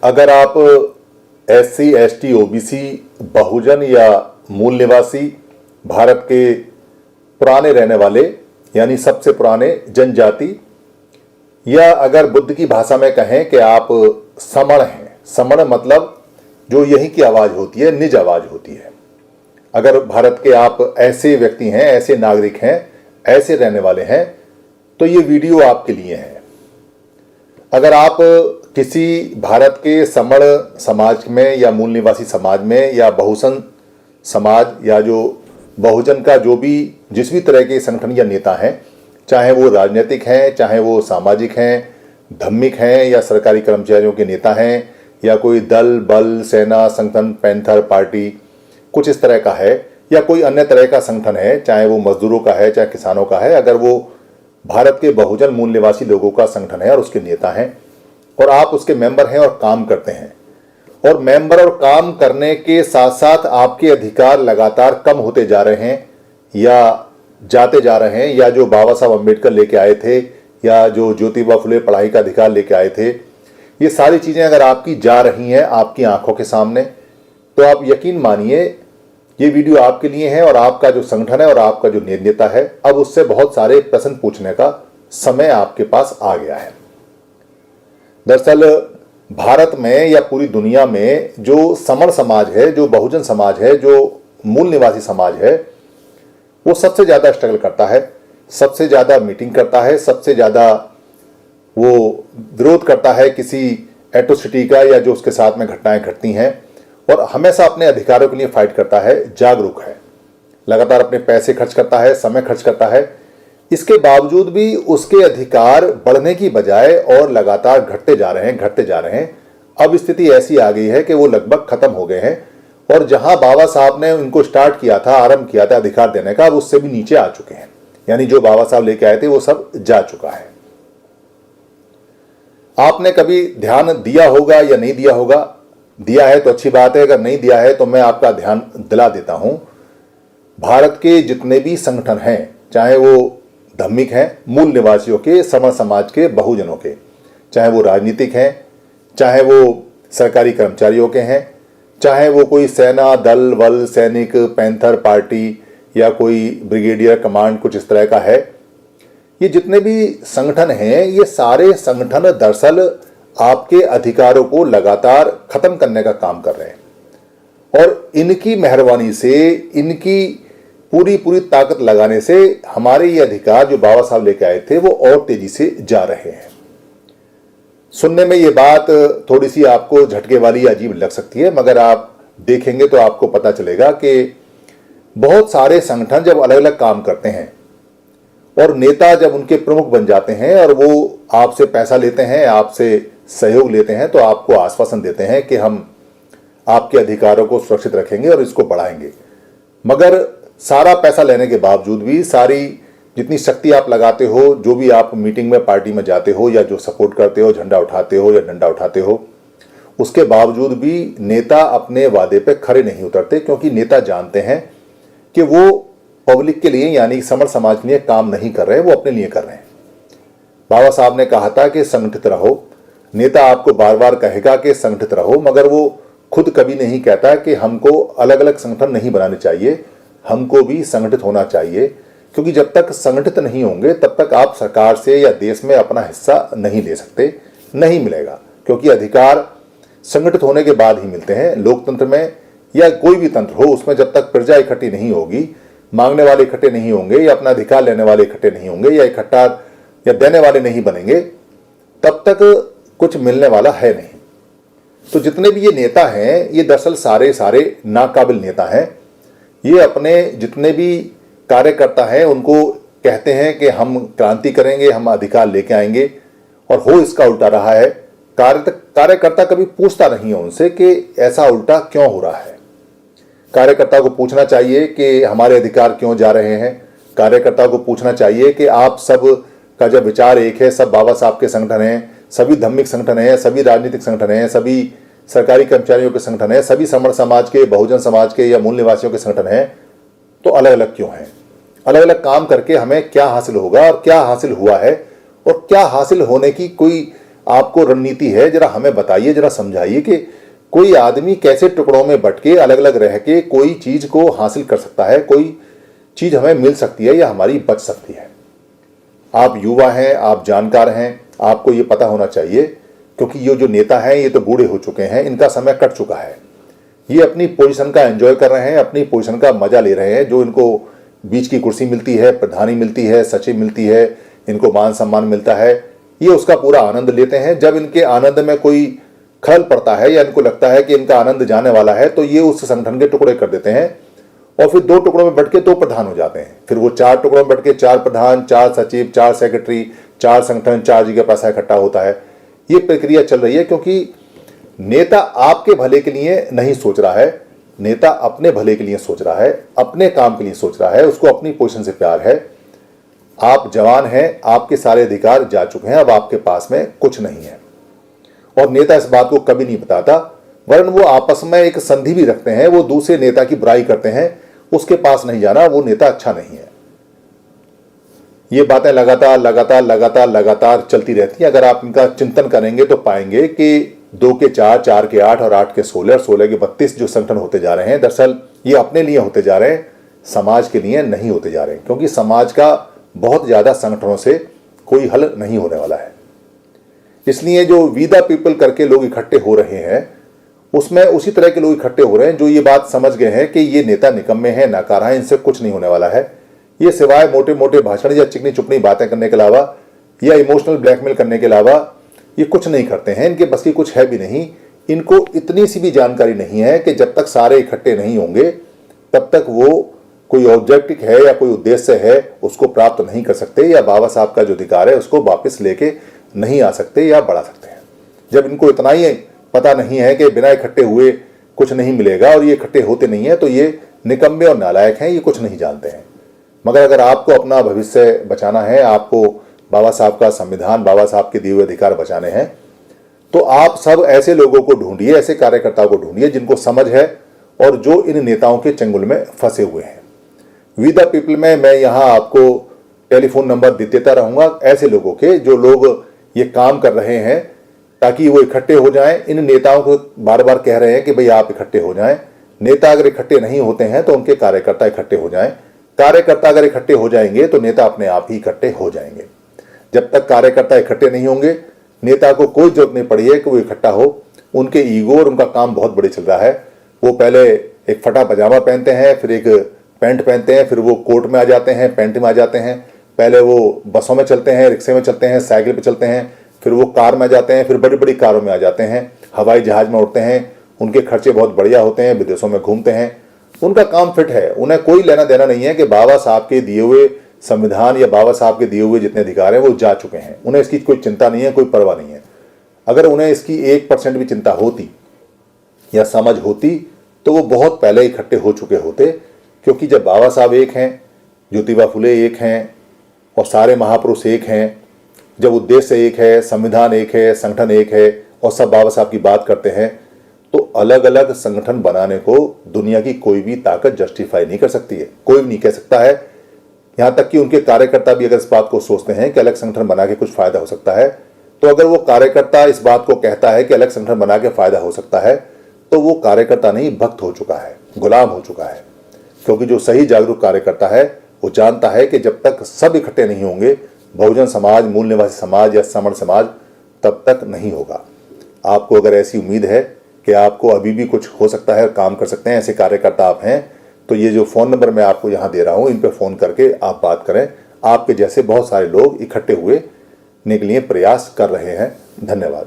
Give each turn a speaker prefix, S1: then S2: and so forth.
S1: अगर आप SC ST OBC बहुजन या मूल निवासी भारत के पुराने रहने वाले यानी सबसे पुराने जनजाति, या अगर बुद्ध की भाषा में कहें कि आप समण हैं, समण मतलब जो यहीं की आवाज़ होती है, निज आवाज़ होती है, अगर भारत के आप ऐसे व्यक्ति हैं, ऐसे नागरिक हैं, ऐसे रहने वाले हैं, तो ये वीडियो आपके लिए है। अगर आप किसी भारत के समण समाज में या मूल निवासी समाज में या बहुजन समाज या जो बहुजन का जो भी जिस भी तरह के संगठन या नेता हैं, चाहे वो राजनीतिक हैं, चाहे वो सामाजिक हैं, धार्मिक हैं या सरकारी कर्मचारियों के नेता हैं, या कोई दल बल सेना संगठन पैंथर पार्टी कुछ इस तरह का है, या कोई अन्य तरह का संगठन है, चाहे वो मजदूरों का है चाहे किसानों का है, अगर वो भारत के बहुजन मूल निवासी लोगों का संगठन है और उसके नेता हैं और आप उसके मेंबर हैं और काम करते हैं, और मेंबर और काम करने के साथ साथ आपके अधिकार लगातार कम होते जा रहे हैं या जाते जा रहे हैं, या जो बाबा साहब अम्बेडकर लेके आए थे या जो ज्योतिबा फुले पढ़ाई का अधिकार लेके आए थे, ये सारी चीज़ें अगर आपकी जा रही हैं आपकी आंखों के सामने, तो आप यकीन मानिए ये वीडियो आपके लिए है और आपका जो संगठन है और आपका जो नेता है, अब उससे बहुत सारे प्रश्न पूछने का समय आपके पास आ गया है। दरअसल भारत में या पूरी दुनिया में जो समण समाज है, जो बहुजन समाज है, जो मूल निवासी समाज है, वो सबसे ज़्यादा स्ट्रगल करता है, सबसे ज़्यादा मीटिंग करता है, सबसे ज़्यादा वो विरोध करता है किसी एट्रोसिटी का या जो उसके साथ में घटनाएं घटती हैं, और हमेशा अपने अधिकारों के लिए फाइट करता है, जागरूक है, लगातार अपने पैसे खर्च करता है, समय खर्च करता है। इसके बावजूद भी उसके अधिकार बढ़ने की बजाय और लगातार घटते जा रहे हैं। अब स्थिति ऐसी आ गई है कि वो लगभग खत्म हो गए हैं, और जहां बाबा साहब ने उनको स्टार्ट किया था, आरंभ किया था अधिकार देने का, अब उससे भी नीचे आ चुके हैं। यानी जो बाबा साहब लेके आए थे वो सब जा चुका है। आपने कभी ध्यान दिया होगा या नहीं दिया होगा, दिया है तो अच्छी बात है, अगर नहीं दिया है तो मैं आपका ध्यान दिला देता हूं। भारत के जितने भी संगठन हैं, चाहे वो धार्मिक हैं, मूल निवासियों के, समण समाज के, बहुजनों के, चाहे वो राजनीतिक हैं, चाहे वो सरकारी कर्मचारियों के हैं, चाहे वो कोई सेना दल बल सैनिक पैंथर पार्टी या कोई ब्रिगेडियर कमांड कुछ इस तरह का है, ये जितने भी संगठन हैं, ये सारे संगठन दरअसल आपके अधिकारों को लगातार खत्म करने का काम कर रहे हैं, और इनकी मेहरबानी से, इनकी पूरी ताकत लगाने से हमारे ये अधिकार जो बाबा साहब लेके आए थे वो और तेजी से जा रहे हैं। सुनने में ये बात थोड़ी सी आपको झटके वाली अजीब लग सकती है, मगर आप देखेंगे तो आपको पता चलेगा कि बहुत सारे संगठन जब अलग अलग काम करते हैं और नेता जब उनके प्रमुख बन जाते हैं और वो आपसे पैसा लेते हैं, आपसे सहयोग लेते हैं, तो आपको आश्वासन देते हैं कि हम आपके अधिकारों को सुरक्षित रखेंगे और इसको बढ़ाएंगे। मगर सारा पैसा लेने के बावजूद भी, सारी जितनी शक्ति आप लगाते हो, जो भी आप मीटिंग में पार्टी में जाते हो या जो सपोर्ट करते हो, झंडा उठाते हो या डंडा उठाते हो, उसके बावजूद भी नेता अपने वादे पे खरे नहीं उतरते, क्योंकि नेता जानते हैं कि वो पब्लिक के लिए यानी समण समाज के लिए काम नहीं कर रहे, वो अपने लिए कर रहे हैं। बाबा साहब ने कहा था कि संगठित रहो। नेता आपको बार बार कहेगा कि संगठित रहो, मगर वो खुद कभी नहीं कहता कि हमको अलग अलग संगठन नहीं बनाने चाहिए, हमको भी संगठित होना चाहिए, क्योंकि जब तक संगठित नहीं होंगे तब तक आप सरकार से या देश में अपना हिस्सा नहीं ले सकते, नहीं मिलेगा, क्योंकि अधिकार संगठित होने के बाद ही मिलते हैं। लोकतंत्र में या कोई भी तंत्र हो, उसमें जब तक प्रजा इकट्ठी नहीं होगी, मांगने वाले इकट्ठे नहीं होंगे या अपना अधिकार लेने वाले इकट्ठे नहीं होंगे या इकट्ठा या देने वाले नहीं बनेंगे, तब तक कुछ मिलने वाला है नहीं। तो जितने भी ये नेता हैं, ये दरअसल सारे नाकाबिल नेता हैं। ये अपने जितने भी कार्यकर्ता हैं उनको कहते हैं कि हम क्रांति करेंगे, हम अधिकार लेके आएंगे, और हो इसका उल्टा रहा है। कार्यकर्ता कभी पूछता नहीं है उनसे कि ऐसा उल्टा क्यों हो रहा है। कार्यकर्ता को पूछना चाहिए कि हमारे अधिकार क्यों जा रहे हैं। कार्यकर्ता को पूछना चाहिए कि आप सब का जब विचार एक है, सब बाबा साहब के संगठन हैं, सभी धार्मिक संगठन हैं, सभी राजनीतिक संगठन हैं, सभी सरकारी कर्मचारियों के संगठन हैं, सभी समण समाज के, बहुजन समाज के या मूल निवासियों के संगठन हैं, तो अलग अलग क्यों हैं? अलग अलग काम करके हमें क्या हासिल होगा और क्या हासिल हुआ है और क्या हासिल होने की कोई आपको रणनीति है, जरा हमें बताइए, जरा समझाइए कि कोई आदमी कैसे टुकड़ों में बट के अलग अलग रह के कोई चीज को हासिल कर सकता है, कोई चीज हमें मिल सकती है या हमारी बच सकती है। आप युवा हैं, आप जानकार हैं, आपको ये पता होना चाहिए, क्योंकि ये जो नेता हैं ये तो बूढ़े हो चुके हैं, इनका समय कट चुका है। ये अपनी पोजीशन का एंजॉय कर रहे हैं, अपनी पोजीशन का मजा ले रहे हैं। जो इनको बीच की कुर्सी मिलती है, प्रधानी मिलती है, सचिव मिलती है, इनको मान सम्मान मिलता है, ये उसका पूरा आनंद लेते हैं। जब इनके आनंद में कोई खलल पड़ता है या इनको लगता है कि इनका आनंद जाने वाला है, तो ये उस संगठन के टुकड़े कर देते हैं और फिर 2 टुकड़ों में बट के 2 प्रधान हो जाते हैं। फिर वो 4 टुकड़ों में बट के 4 प्रधान, 4 सचिव, 4 सेक्रेटरी, 4 संगठन, 4 जगह पैसा इकट्ठा होता है। ये प्रक्रिया चल रही है क्योंकि नेता आपके भले के लिए नहीं सोच रहा है, नेता अपने भले के लिए सोच रहा है, अपने काम के लिए सोच रहा है, उसको अपनी पोजीशन से प्यार है। आप जवान हैं, आपके सारे अधिकार जा चुके हैं, अब आपके पास में कुछ नहीं है। और नेता इस बात को कभी नहीं बताता, वरन वो आपस में एक संधि भी रखते हैं, वो दूसरे नेता की बुराई करते हैं, उसके पास नहीं जाना, वो नेता अच्छा नहीं है। ये बातें लगातार लगातार लगातार लगातार चलती रहती हैं। अगर आप इनका चिंतन करेंगे तो पाएंगे कि 2 के 4, 4 के 8 और 8 के 16 और 16 के 32 जो संगठन होते जा रहे हैं, दरअसल ये अपने लिए होते जा रहे हैं, समाज के लिए नहीं होते जा रहे हैं। क्योंकि समाज का बहुत ज़्यादा संगठनों से कोई हल नहीं होने वाला है। इसलिए जो वी द पीपल करके लोग इकट्ठे हो रहे हैं, उसमें उसी तरह के लोग इकट्ठे हो रहे हैं जो ये बात समझ गए हैं कि ये नेता निकम्मे हैं, नाकारा हैं, इनसे कुछ नहीं होने वाला है। ये सिवाय मोटे मोटे भाषण या चिकनी चुपनी बातें करने के अलावा या इमोशनल ब्लैकमेल करने के अलावा ये कुछ नहीं करते हैं। इनके बस की कुछ है भी नहीं। इनको इतनी सी भी जानकारी नहीं है कि जब तक सारे इकट्ठे नहीं होंगे तब तक वो कोई ऑब्जेक्टिव है या कोई उद्देश्य है उसको प्राप्त नहीं कर सकते, या बाबा साहब का जो अधिकार है उसको वापस लेके नहीं आ सकते या बढ़ा सकते हैं। जब इनको इतना ही पता नहीं है कि बिना इकट्ठे हुए कुछ नहीं मिलेगा और ये इकट्ठे होते नहीं है, तो ये निकम्मे और नालायक हैं, ये कुछ नहीं जानते हैं। मगर अगर आपको अपना भविष्य बचाना है, आपको बाबा साहब का संविधान, बाबा साहब के दिए हुए अधिकार बचाने हैं, तो आप सब ऐसे लोगों को ढूंढिए, ऐसे कार्यकर्ताओं को ढूंढिए जिनको समझ है और जो इन नेताओं के चंगुल में फंसे हुए हैं। वी द पीपल में मैं यहाँ आपको टेलीफोन नंबर देता रहूँगा ऐसे लोगों के, जो लोग ये काम कर रहे हैं ताकि वो इकट्ठे हो जाएं। इन नेताओं को बार बार कह रहे हैं कि भाई आप इकट्ठे हो जाएं। नेता अगर इकट्ठे नहीं होते हैं तो उनके कार्यकर्ता इकट्ठे हो जाएं। कार्यकर्ता अगर इकट्ठे हो जाएंगे तो नेता अपने आप ही इकट्ठे हो जाएंगे। जब तक कार्यकर्ता इकट्ठे नहीं होंगे, नेता को कोई जरूरत नहीं पड़ी है कि वो इकट्ठा हो। उनके ईगो और उनका काम बहुत बड़े चल रहा है। वो पहले एक फटा पजामा पहनते हैं, फिर एक पैंट पहनते हैं, फिर वो कोट में आ जाते हैं, पैंट में आ जाते हैं। पहले वो बसों में चलते हैं, रिक्शे में चलते हैं, साइकिल पे चलते हैं, फिर वो कार में आ जाते हैं, फिर बड़ी बड़ी कारों में आ जाते हैं, हवाई जहाज में उड़ते हैं। उनके खर्चे बहुत बढ़िया होते हैं, विदेशों में घूमते हैं। उनका काम फिट है, उन्हें कोई लेना देना नहीं है कि बाबा साहब के दिए हुए संविधान या बाबा साहब के दिए हुए जितने अधिकार हैं वो जा चुके हैं। उन्हें इसकी कोई चिंता नहीं है, कोई परवाह नहीं है। अगर उन्हें इसकी 1% भी चिंता होती या समझ होती तो वो बहुत पहले इकट्ठे हो चुके होते। क्योंकि जब बाबा साहब एक हैं, ज्योतिबा फुले एक हैं और सारे महापुरुष एक हैं, जब उद्देश्य एक है, संविधान एक है, संगठन एक है और सब बाबा साहब की बात करते हैं, तो अलग अलग संगठन बनाने को दुनिया की कोई भी ताकत जस्टिफाई नहीं कर सकती है। कोई भी नहीं कह सकता है। यहाँ तक कि उनके कार्यकर्ता भी अगर इस बात को सोचते हैं कि अलग संगठन बना के कुछ फायदा हो सकता है, तो अगर वो कार्यकर्ता इस बात को कहता है कि अलग संगठन बना के फायदा हो सकता है, तो वो कार्यकर्ता नहीं, भक्त हो चुका है, गुलाम हो चुका है। क्योंकि जो सही जागरूक कार्यकर्ता है वो जानता है कि जब तक सब इकट्ठे नहीं होंगे, बहुजन समाज, मूल निवासी समाज या समण समाज, तब तक नहीं होगा। आपको अगर ऐसी उम्मीद है कि आपको अभी भी कुछ हो सकता है, काम कर सकते हैं, ऐसे कार्यकर्ता आप हैं, तो ये जो फ़ोन नंबर मैं आपको यहाँ दे रहा हूँ, इन पर फ़ोन करके आप बात करें। आपके जैसे बहुत सारे लोग इकट्ठे हुए के लिए प्रयास कर रहे हैं। धन्यवाद।